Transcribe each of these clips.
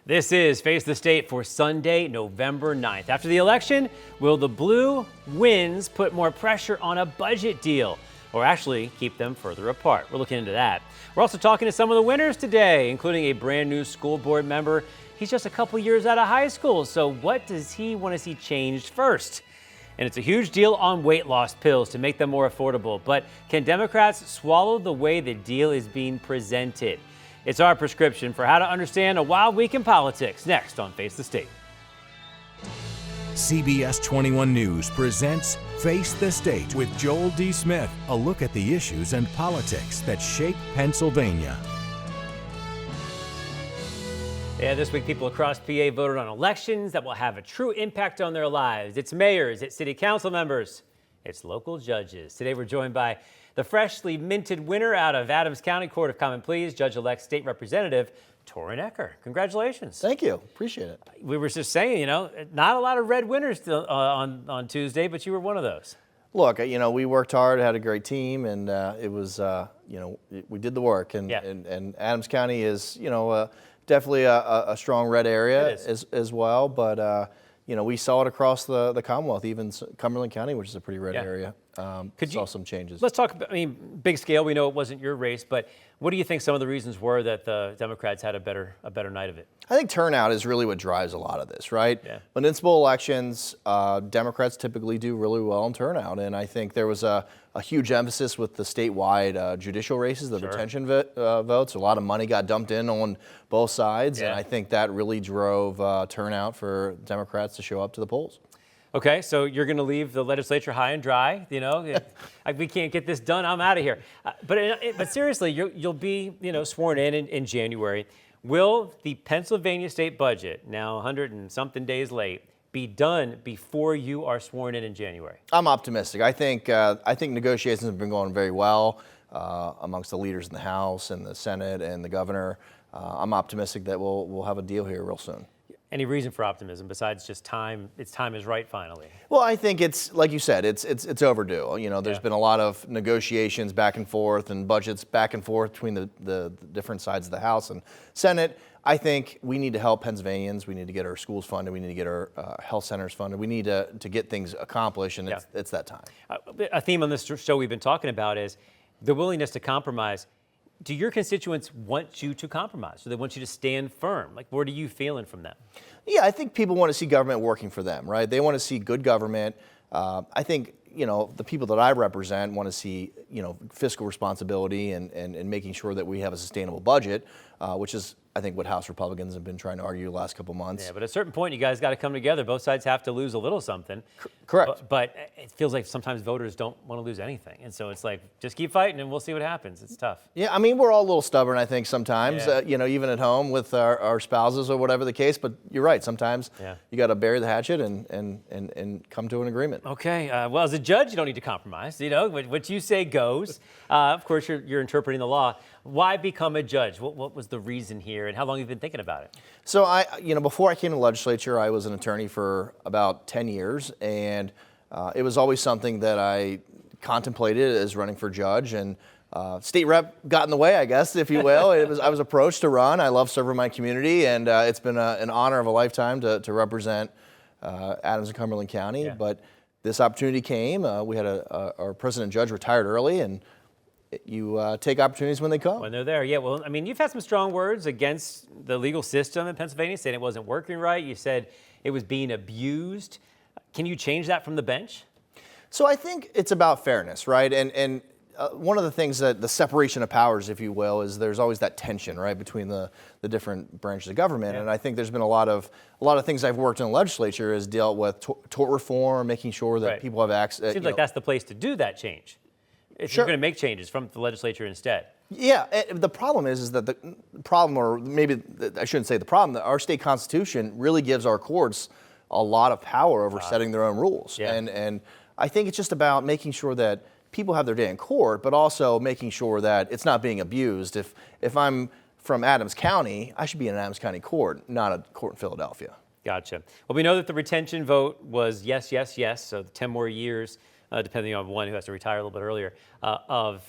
This is Face the State for Sunday, November 9th. After the election, will the blue wins put more pressure on a budget deal or actually keep them further apart? We're looking into that. We're also talking to some of the winners today, including a brand new school board member. He's just a couple years out of high school, so what does he want to see changed first? And it's a huge deal on weight loss pills to make them more affordable. But can Democrats swallow the way the deal is being presented? It's our prescription for how to understand a wild week in politics. Next on Face the State. CBS 21 News presents Face the State with Joel D. Smith. A look at the issues and politics that shape Pennsylvania. Yeah, this week people across PA voted on elections that will have a true impact on their lives. It's mayors, it's city council members, it's local judges. Today we're joined by the freshly minted winner out of Adams County Court of Common Pleas, Judge-elect State Representative Torrin Ecker. Congratulations. Thank you. appreciate it. We were just saying, not a lot of red winners on Tuesday, but you were one of those. Look, we worked hard, had a great team, and it was, we did the work. And Adams County is, definitely a strong red area as well. But, we saw it across the Commonwealth, even Cumberland County, which is a pretty red area. Saw some changes. Let's talk about, big scale. We know it wasn't your race, but what do you think some of the reasons were that the Democrats had a better night of it? I think turnout is really what drives a lot of this, right? Yeah. Municipal elections, Democrats typically do really well in turnout, and I think there was a huge emphasis with the statewide judicial races, the retention votes. A lot of money got dumped in on both sides, and I think that really drove turnout for Democrats to show up to the polls. Okay, so you're going to leave the legislature high and dry. We can't get this done. I'm out of here. But seriously, you'll be sworn in January. Will the Pennsylvania state budget, now 100 and something days late, be done before you are sworn in January? I'm optimistic. I think negotiations have been going very well amongst the leaders in the House and the Senate and the governor. I'm optimistic that we'll have a deal here real soon. Any reason for optimism besides just time? Its time is right finally. Well, I think it's like you said, it's overdue. There's been a lot of negotiations back and forth and budgets back and forth between the different sides of the House and Senate. I think we need to help Pennsylvanians. We need to get our schools funded. We need to get our health centers funded. We need to get things accomplished, and it's that time. A theme on this show we've been talking about is the willingness to compromise. Do your constituents want you to compromise? Do they want you to stand firm? What are you feeling from them? Yeah, I think people want to see government working for them, right? They want to see good government. I think, the people that I represent want to see, fiscal responsibility and making sure that we have a sustainable budget, which is, I think, what House Republicans have been trying to argue the last couple months. Yeah, but at a certain point, you guys got to come together. Both sides have to lose a little something. Correct. But it feels like sometimes voters don't want to lose anything. And so it's like, just keep fighting and we'll see what happens. It's tough. Yeah, we're all a little stubborn, I think, sometimes, even at home with our spouses or whatever the case. But you're right. Sometimes you got to bury the hatchet and come to an agreement. Okay. Well, as a judge, you don't need to compromise. What you say goes. Of course, you're interpreting the law. Why become a judge? What was the reason here, and how long have you been thinking about it? So before I came to the legislature, I was an attorney for about 10 years, and it was always something that I contemplated as running for judge, and state rep got in the way, I guess, if you will. I was approached to run. I love serving my community, and it's been an honor of a lifetime to represent Adams and Cumberland County. But this opportunity came. We had our president judge retired early, and you take opportunities when they come. When they're there, yeah. Well, you've had some strong words against the legal system in Pennsylvania, saying it wasn't working right. You said it was being abused. Can you change that from the bench? So I think it's about fairness, right? And one of the things that the separation of powers, if you will, is there's always that tension, right, between the different branches of government. And I think there's been a lot of things I've worked in the legislature has dealt with tort reform, making sure that people have access. Seems like that's the place to do that change. If you're going to make changes from the legislature instead. Yeah, the problem is that the problem, or maybe I shouldn't say the problem, that our state constitution really gives our courts a lot of power over setting their own rules. Yeah. And I think it's just about making sure that people have their day in court, but also making sure that it's not being abused. If I'm from Adams County, I should be in an Adams County court, not a court in Philadelphia. Gotcha. Well, we know that the retention vote was yes, yes, yes, so 10 more years. Depending on one who has to retire a little bit earlier, of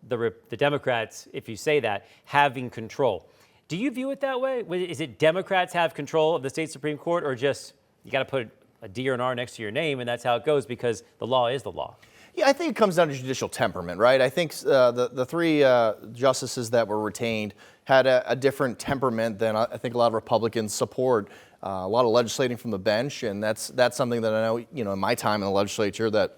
the Democrats, if you say that, having control. Do you view it that way? Is it Democrats have control of the state Supreme Court, or just you got to put a D or an R next to your name and that's how it goes because the law is the law? Yeah, I think it comes down to judicial temperament, right? I think the three justices that were retained had a different temperament than I think a lot of Republicans support. A lot of legislating from the bench, and that's something that I know, in my time in the legislature that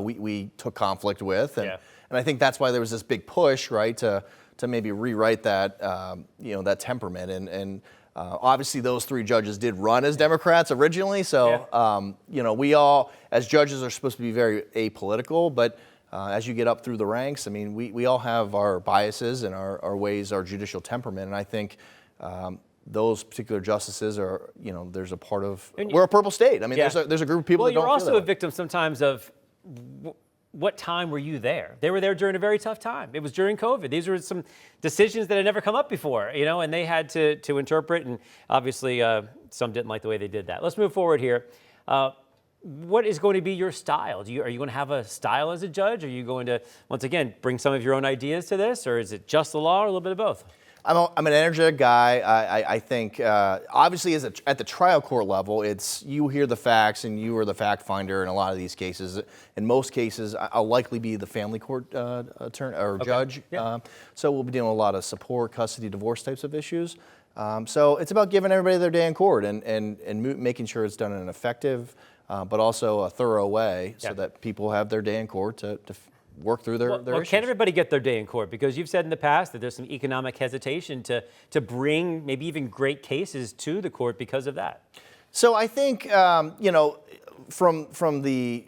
we took conflict with, and I think that's why there was this big push, right, to maybe rewrite that that temperament, and obviously those three judges did run as Democrats originally, so we all as judges are supposed to be very apolitical, but as you get up through the ranks, I mean, we all have our biases and our ways, our judicial temperament, and I think those particular justices are, there's a part of, we're a purple state. I mean, there's a group of people that don't feel that way. Well, you're also a victim sometimes of what time were you there? They were there during a very tough time. It was during COVID. These were some decisions that had never come up before, and they had to interpret, and obviously some didn't like the way they did that. Let's move forward here. What is going to be your style? Are you going to have a style as a judge? Are you going to, once again, bring some of your own ideas to this, or is it just the law or a little bit of both? I'm an energetic guy. I think obviously at the trial court level, it's you hear the facts and you are the fact finder in a lot of these cases. In most cases, I'll likely be the family court attorney or judge. Yeah. So we'll be dealing with a lot of support, custody, divorce types of issues. So it's about giving everybody their day in court and making sure it's done in an effective, but also a thorough way, so that people have their day in court to work through their issues. Can everybody get their day in court? Because you've said in the past that there's some economic hesitation to bring maybe even great cases to the court because of that. So I think from the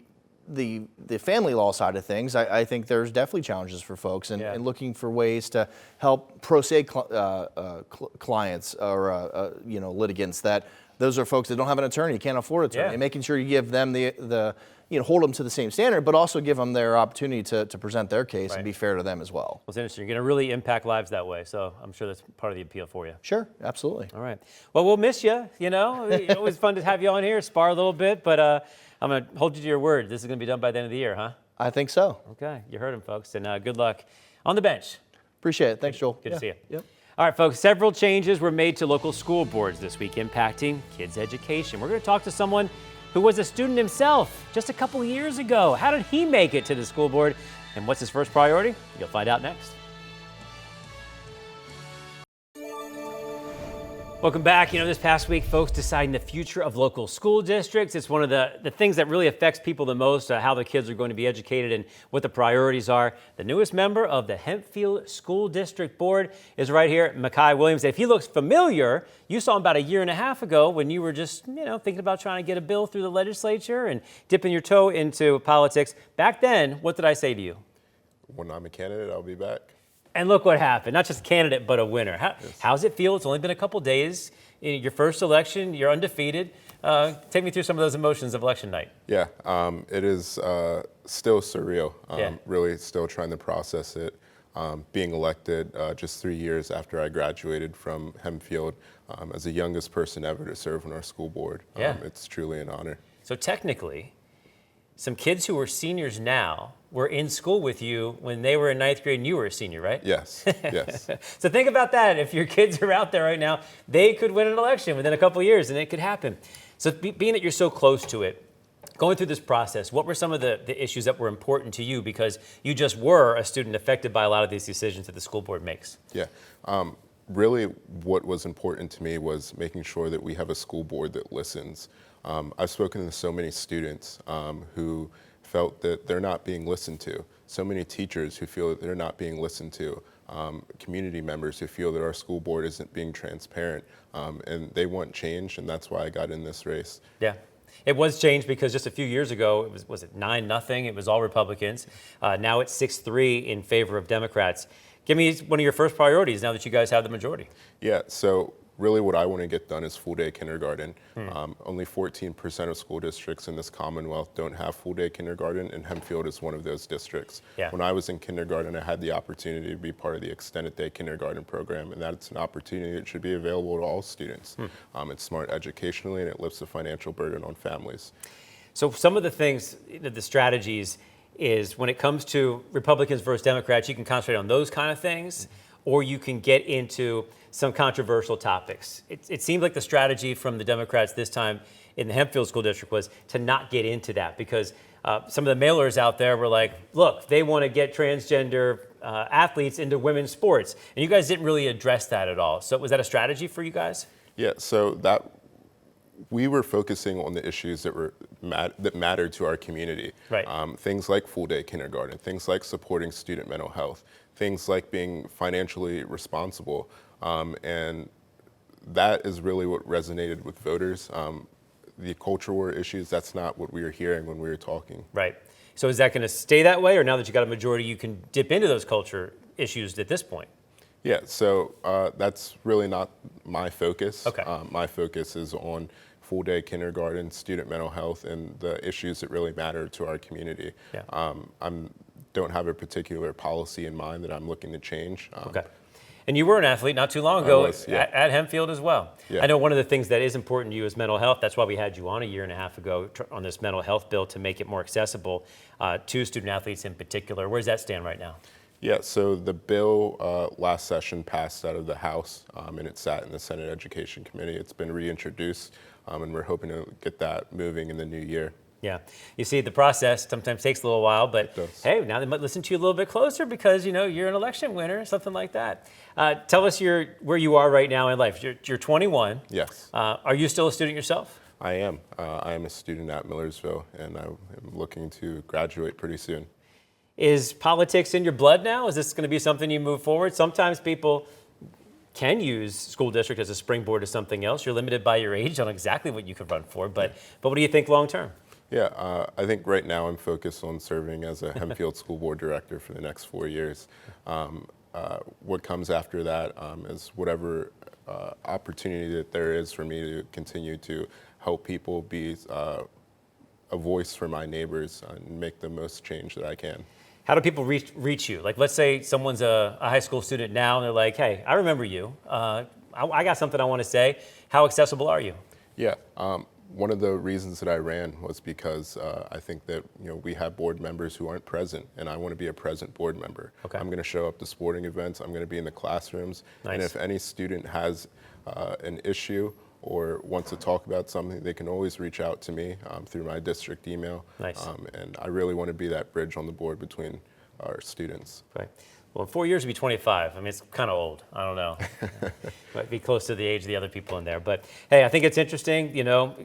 family law side of things, I think there's definitely challenges for folks and looking for ways to help pro se clients or litigants that those are folks that don't have an attorney, can't afford an attorney, and making sure you give them the hold them to the same standard, but also give them their opportunity to present their case and be fair to them as well. Well, it's interesting. You're going to really impact lives that way, so I'm sure that's part of the appeal for you. Sure, absolutely. All right. Well, we'll miss you, It's always fun to have you on here, spar a little bit, but I'm going to hold you to your word. This is going to be done by the end of the year, huh? I think so. Okay. You heard him, folks, and good luck on the bench. Appreciate it. Thanks, Joel. Good to see you. Yep. All right, folks, several changes were made to local school boards this week impacting kids' education. We're going to talk to someone who was a student himself just a couple years ago. How did he make it to the school board, and what's his first priority? You'll find out next. Welcome back. This past week, folks deciding the future of local school districts. It's one of the things that really affects people the most, how the kids are going to be educated and what the priorities are. The newest member of the Hempfield School District Board is right here, Makai Williams. If he looks familiar, you saw him about a year and a half ago when you were just, thinking about trying to get a bill through the legislature and dipping your toe into politics. Back then, what did I say to you? When I'm a candidate, I'll be back. And look what happened. Not just a candidate, but a winner. How's it feel? It's only been a couple days. In your first election, you're undefeated. Take me through some of those emotions of election night. Yeah, it is still surreal. Really still trying to process it. Being elected just 3 years after I graduated from Hempfield as the youngest person ever to serve on our school board. It's truly an honor. So technically, some kids who are seniors now were in school with you when they were in ninth grade and you were a senior, right? Yes, yes. So think about that. If your kids are out there right now, they could win an election within a couple of years and it could happen. So being that you're so close to it, going through this process, what were some of the issues that were important to you because you just were a student affected by a lot of these decisions that the school board makes? Yeah. Really what was important to me was making sure that we have a school board that listens. I've spoken to so many students who felt that they're not being listened to. So many teachers who feel that they're not being listened to. Community members who feel that our school board isn't being transparent. And they want change, and that's why I got in this race. Yeah. It was changed because just a few years ago, was it 9-0? It was all Republicans. Now it's 6-3 in favor of Democrats. Give me one of your first priorities now that you guys have the majority. Yeah, so really what I want to get done is full-day kindergarten. Only 14% of school districts in this Commonwealth don't have full-day kindergarten, and Hempfield is one of those districts. Yeah. When I was in kindergarten, I had the opportunity to be part of the extended day kindergarten program, and that's an opportunity that should be available to all students. It's smart educationally, and it lifts the financial burden on families. So some of the things, the strategies, is when it comes to Republicans versus Democrats, you can concentrate on those kind of things, or you can get into some controversial topics. It seemed like the strategy from the Democrats this time in the Hempfield School District was to not get into that, because some of the mailers out there were like, look, they want to get transgender athletes into women's sports. And you guys didn't really address that at all. So was that a strategy for you guys? Yeah, so we were focusing on the issues that mattered to our community. Right. Things like full day kindergarten, things like supporting student mental health, things like being financially responsible. And that is really what resonated with voters. The culture war issues, that's not what we were hearing when we were talking. Right. So is that going to stay that way, or now that you got a majority, you can dip into those culture issues at this point? Yeah, so that's really not my focus. Okay. My focus is on full day kindergarten, student mental health, and the issues that really matter to our community. Yeah. I don't have a particular policy in mind that I'm looking to change. Okay. And you were an athlete not too long ago at Hempfield as well. Yeah. I know one of the things that is important to you is mental health. That's why we had you on a year and a half ago on this mental health bill to make it more accessible to student athletes in particular. Where does that stand right now? Yeah, so the bill last session passed out of the House, and it sat in the Senate Education Committee. It's been reintroduced, and we're hoping to get that moving in the new year. Yeah, you see, the process sometimes takes a little while, but hey, now they might listen to you a little bit closer because, you know, you're an election winner, something like that. Tell us where you are right now in life. You're 21. Yes. Are you still a student yourself? I am. I am a student at Millersville, and I'm looking to graduate pretty soon. Is politics in your blood now? Is this going to be something you move forward? Sometimes people can use school district as a springboard to something else. You're limited by your age on exactly what you could run for, but what do you think long term? Yeah, I think right now I'm focused on serving as a Hempfield School Board Director for the next 4 years. What comes after that is whatever opportunity that there is for me to continue to help people be a voice for my neighbors and make the most change that I can. How do people reach you? Like, let's say someone's a high school student now and they're like, hey, I remember you. I got something I want to say. How accessible are you? Yeah. One of the reasons that I ran was because I think that we have board members who aren't present, and I want to be a present board member. Okay. I'm going to show up to sporting events. I'm going to be in the classrooms. Nice. And if any student has an issue or wants to talk about something, they can always reach out to me through my district email. Nice. And I really want to be that bridge on the board between our students. Right. Well, in 4 years, it'll be 25. I mean, it's kind of old. I don't know. Might be close to the age of the other people in there. But hey, I think it's interesting,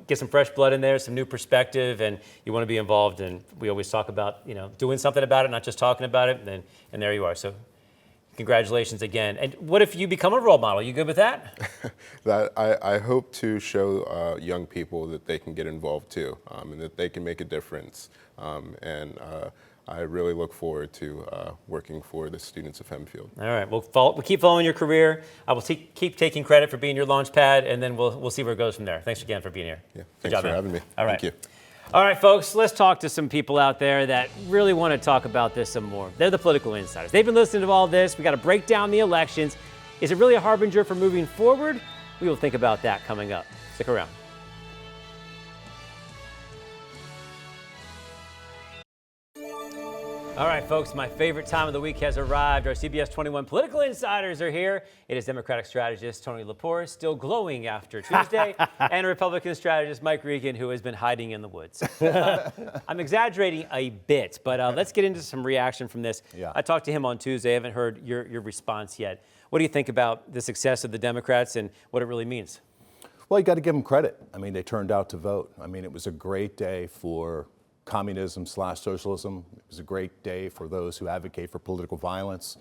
get some fresh blood in there, some new perspective, and you want to be involved. And we always talk about, doing something about it, not just talking about it. And there you are. So congratulations again. And what if you become a role model? You good with that? That I hope to show young people that they can get involved too, and that they can make a difference. I really look forward to working for the students of Hempfield. All right, we'll keep following your career. I will keep taking credit for being your launch pad, and then we'll see where it goes from there. Thanks again for being here. Yeah, Good thanks job, for man. having me. All right. Thank you. All right, folks, let's talk to some people out there that really want to talk about this some more. They're the political insiders. They've been listening to all this. We got to break down the elections. Is it really a harbinger for moving forward? We will think about that coming up. Stick around. All right, folks, my favorite time of the week has arrived. Our CBS 21 political insiders are here. It is Democratic strategist Tony Lepore, still glowing after Tuesday, and Republican strategist Mike Regan, who has been hiding in the woods. I'm exaggerating a bit, but let's get into some reaction from this. Yeah. I talked to him on Tuesday. I haven't heard your response yet. What do you think about the success of the Democrats and what it really means? Well, you got to give them credit. I mean, they turned out to vote. I mean, it was a great day for communism/socialism. It was a great day for those who advocate for political violence.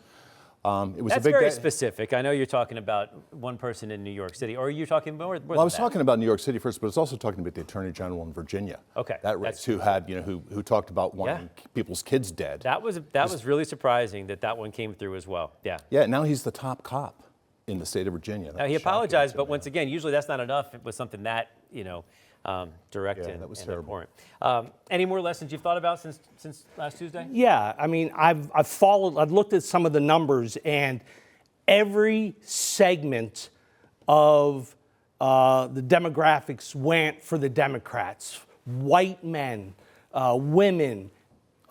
It was That's a big very day. specific. I know you're talking about one person in New York City, or are you talking more Well, I was than talking about New York City first, but I was also talking about the Attorney General in Virginia. Okay, That race, who had, who talked about wanting people's kids dead. That was really surprising that one came through as well. Yeah. Yeah, now he's the top cop in the state of Virginia. Now, he apologized, but once again, usually that's not enough with something that, direct Yeah, and that was and terrible. important. Any more lessons you've thought about since last Tuesday? Yeah, I mean, I've looked at some of the numbers, and every segment of the demographics went for the Democrats. White men, women,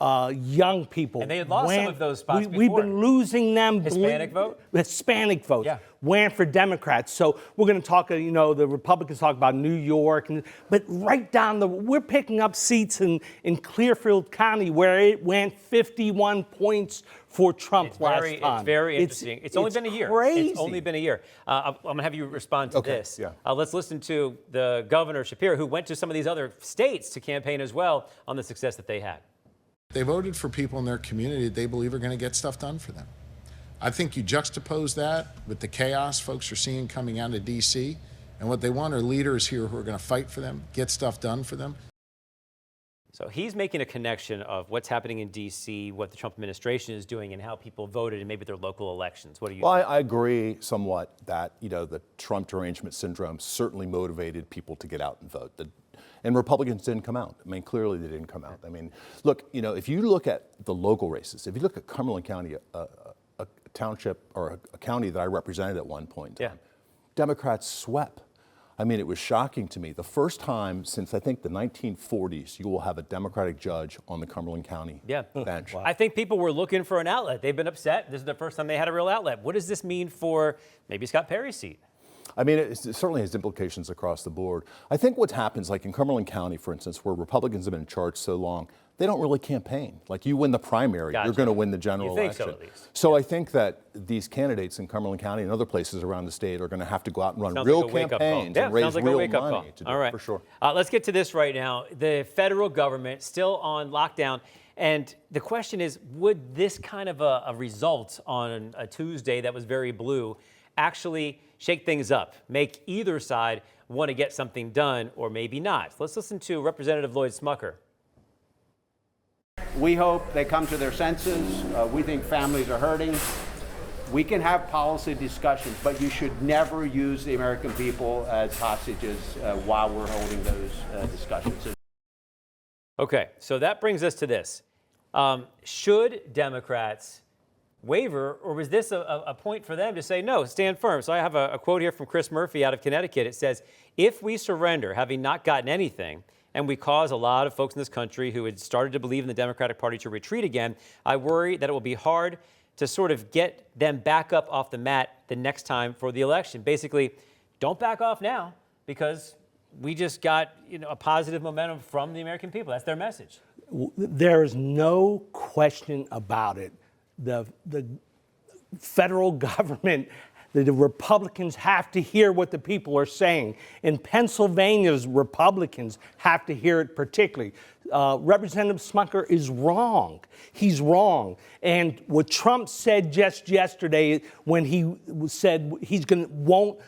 young people. And they had lost some of those spots We've before. been losing them. Hispanic vote? Hispanic votes. Yeah. Went for Democrats. So we're going to talk, the Republicans talk about New York, but right down we're picking up seats in Clearfield County where it went 51 points for Trump last time. It's very interesting. It's only been a year. Crazy. It's only been a year. I'm going to have you respond to this. Yeah. Let's listen to the Governor Shapiro, who went to some of these other states to campaign as well on the success that they had. They voted for people in their community that they believe are going to get stuff done for them. I think you juxtapose that with the chaos folks are seeing coming out of D.C., and what they want are leaders here who are going to fight for them, get stuff done for them. So he's making a connection of what's happening in D.C., what the Trump administration is doing, and how people voted in maybe their local elections. What do you Well, think? I agree somewhat that, the Trump derangement syndrome certainly motivated people to get out and vote. And Republicans didn't come out. I mean, clearly they didn't come out. I mean, look, if you look at the local races, if you look at Cumberland County, a township or a county that I represented at one point in time, Democrats swept. I mean, it was shocking to me. The first time since I think the 1940s, you will have a Democratic judge on the Cumberland County bench. I think people were looking for an outlet. They've been upset. This is the first time they had a real outlet. What does this mean for maybe Scott Perry's seat? I mean, it certainly has implications across the board. I think what happens, like in Cumberland County, for instance, where Republicans have been in charge so long, they don't really campaign. Like you win the primary, Gotcha. You're going to win the general You think election. so, at least. So I think that these candidates in Cumberland County and other places around the state are going to have to go out and run Sounds real like a wake-up call. campaigns Yeah, and raise sounds like a real wake-up money call. to do All it, right. for sure. Let's get to this right now. The federal government still on lockdown. And the question is, would this kind of a result on a Tuesday that was very blue actually shake things up, make either side want to get something done or maybe not? Let's listen to Representative Lloyd Smucker. We hope they come to their senses. We think families are hurting. We can have policy discussions, but you should never use the American people as hostages while we're holding those discussions. Okay, so that brings us to this. Should Democrats waver, or was this a point for them to say, no, stand firm? So I have a quote here from Chris Murphy out of Connecticut. It says, if we surrender, having not gotten anything, and we cause a lot of folks in this country who had started to believe in the Democratic Party to retreat again, I worry that it will be hard to sort of get them back up off the mat the next time for the election. Basically, don't back off now because we just got a positive momentum from the American people. That's their message. There is no question about it. The federal government, the Republicans have to hear what the people are saying. In Pennsylvania's Republicans have to hear it particularly. Representative Smucker is wrong. He's wrong. And what Trump said just yesterday when he said he's won't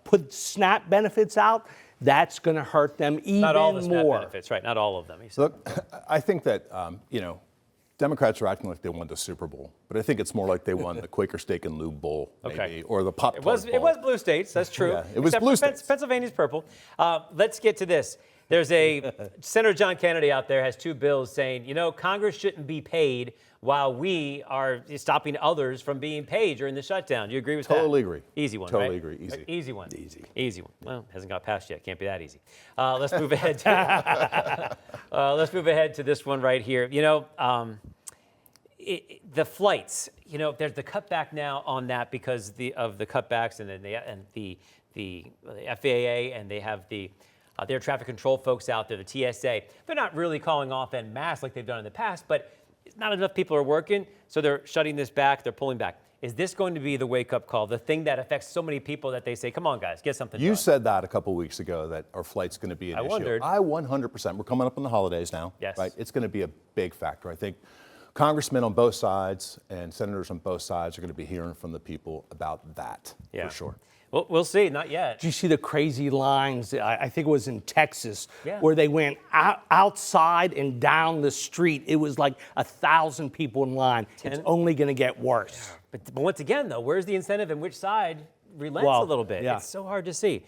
put SNAP benefits out, that's going to hurt them even more. Not all the SNAP benefits, right? Not all of them. Look, I think that, Democrats are acting like they won the Super Bowl, but I think it's more like they won the Quaker Steak and Lube Bowl, maybe, or the Pop-Tart Bowl. It was blue states, that's true. Yeah, it was Except blue for states. Pennsylvania's purple. Let's get to this. There's Senator John Kennedy out there has two bills saying, Congress shouldn't be paid while we are stopping others from being paid during the shutdown. Do you agree with that? Totally agree. Easy one, Totally right? agree. Easy. Easy one. Easy. Easy one. Well, hasn't got passed yet. Can't be that easy. Let's move ahead. Let's move ahead to this one right here. The flights. There's the cutback now on that because of the cutbacks, and then the FAA, and they have the their traffic control folks out there, the TSA. They're not really calling off en masse like they've done in the past, but not enough people are working, so they're shutting this back. They're pulling back. Is this going to be the wake-up call, the thing that affects so many people that they say, come on, guys, get something done? You said that a couple weeks ago, that our flight's going to be an issue. Wondered. I 100%. We're coming up on the holidays now. Yes. Right? It's going to be a big factor. I think congressmen on both sides and senators on both sides are going to be hearing from the people about that, for sure. Well, we'll see. Not yet. Did you see the crazy lines? I think it was in Texas, Yeah. where they went outside and down the street. It was like 1,000 people in line. It's only going to get worse. But once again, though, where's the incentive and which side relents a little bit? Yeah. It's so hard to see.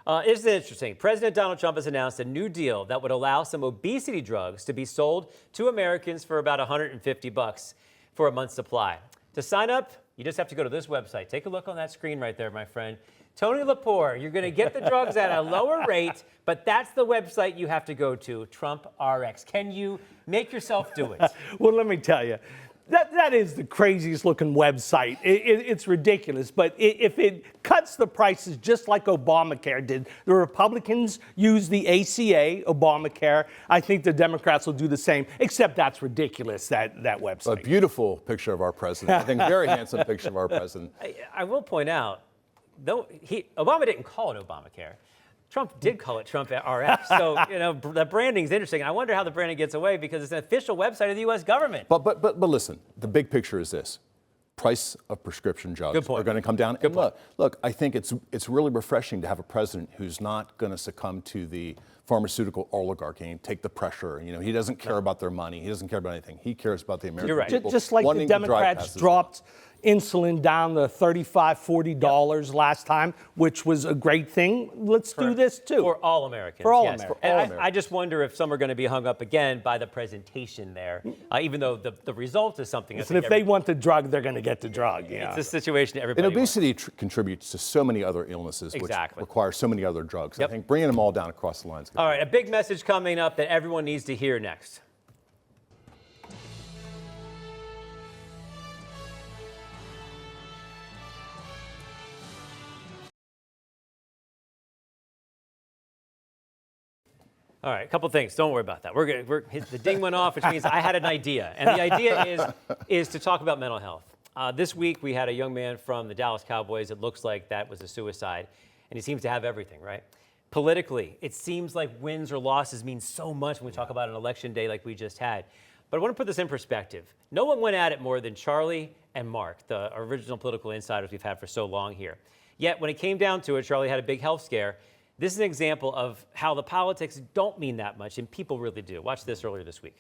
Isn't it interesting? President Donald Trump has announced a new deal that would allow some obesity drugs to be sold to Americans for about $150 for a month's supply. To sign up, you just have to go to this website. Take a look on that screen right there, my friend. Tony Lepore, you're going to get the drugs at a lower rate, but that's the website you have to go to, Trump RX. Can you make yourself do it? Well, let me tell you, that is the craziest looking website. It's ridiculous. But if it cuts the prices just like Obamacare did, the Republicans use the ACA, Obamacare. I think the Democrats will do the same, except that's ridiculous, that website. A beautiful picture of our president. I think very handsome picture of our president. I will point out, though Obama didn't call it Obamacare. Trump did call it Trump RX. So, the branding's interesting. I wonder how the branding gets away because it's an official website of the U.S. government. But listen, the big picture is this. Price of prescription drugs are going to come down. And look, I think it's really refreshing to have a president who's not going to succumb to the pharmaceutical oligarchy and take the pressure. He doesn't care about their money. He doesn't care about anything. He cares about the American people. Just like the Democrats dropped insulin down to $35, $40 last time, which was a great thing. Let's do this too. For all Americans. For all yes. Americans. And I just wonder if some are going to be hung up again by the presentation there, even though the result is something. Listen, if they want the drug, they're going to get the drug. Yeah. It's a situation everybody And obesity contributes to so many other illnesses, which require so many other drugs. I think bringing them all down across the lines. All right, a big message coming up that everyone needs to hear next. All right, a couple things. Don't worry about that. The ding went off, which means I had an idea. And the idea is to talk about mental health. This week, we had a young man from the Dallas Cowboys. It looks like that was a suicide. And he seems to have everything, right? Politically, it seems like wins or losses mean so much when we talk about an election day like we just had. But I want to put this in perspective. No one went at it more than Charlie and Mark, the original political insiders we've had for so long here. Yet, when it came down to it, Charlie had a big health scare. This is an example of how the politics don't mean that much, and people really do. Watch this earlier this week.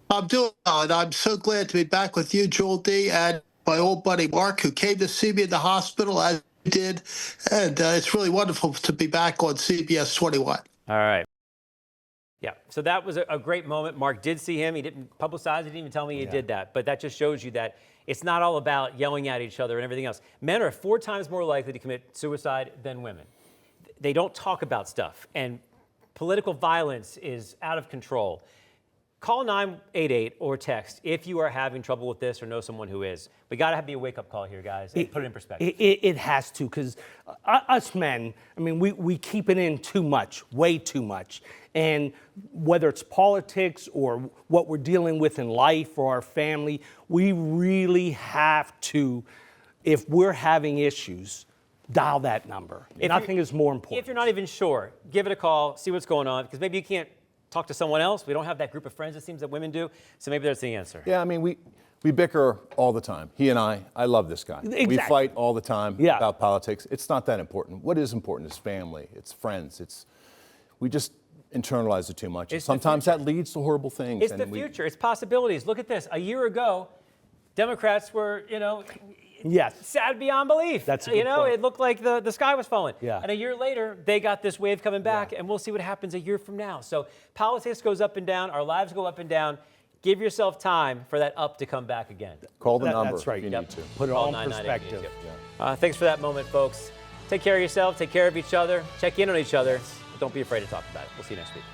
I'm doing well, and I'm so glad to be back with you, Joel D., and my old buddy Mark, who came to see me in the hospital, as you did. And it's really wonderful to be back on CBS 21. All right. Yeah, so that was a great moment. Mark did see him. He didn't publicize it, didn't even tell me he did that. But that just shows you that it's not all about yelling at each other and everything else. Men are 4 times more likely to commit suicide than women. They don't talk about stuff, and political violence is out of control. Call 988 or text if you are having trouble with this or know someone who is. We got to have a wake-up call here, guys, and put it in perspective. It has to, because us men, I mean, we keep it in too much, way too much. And whether it's politics or what we're dealing with in life or our family, we really have to, if we're having issues, dial that number. Nothing is more important. If you're not even sure, give it a call, see what's going on, because maybe you can't talk to someone else. We don't have that group of friends, it seems, that women do, so maybe that's the answer. Yeah, I mean, we bicker all the time. He and I love this guy. Exactly. We fight all the time about politics. It's not that important. What is important is family, it's friends, we just internalize it too much. Sometimes that leads to horrible things. It's the future, it's possibilities. Look at this, a year ago, Democrats were, sad beyond belief. That's a good point. It looked like the sky was falling. Yeah. And a year later, they got this wave coming back, and we'll see what happens a year from now. So politics goes up and down, our lives go up and down. Give yourself time for that up to come back again. Call the number that's right. if you need to. Put it all in perspective. Thanks for that moment, folks. Take care of yourself, take care of each other, check in on each other. Don't be afraid to talk about it. We'll see you next week.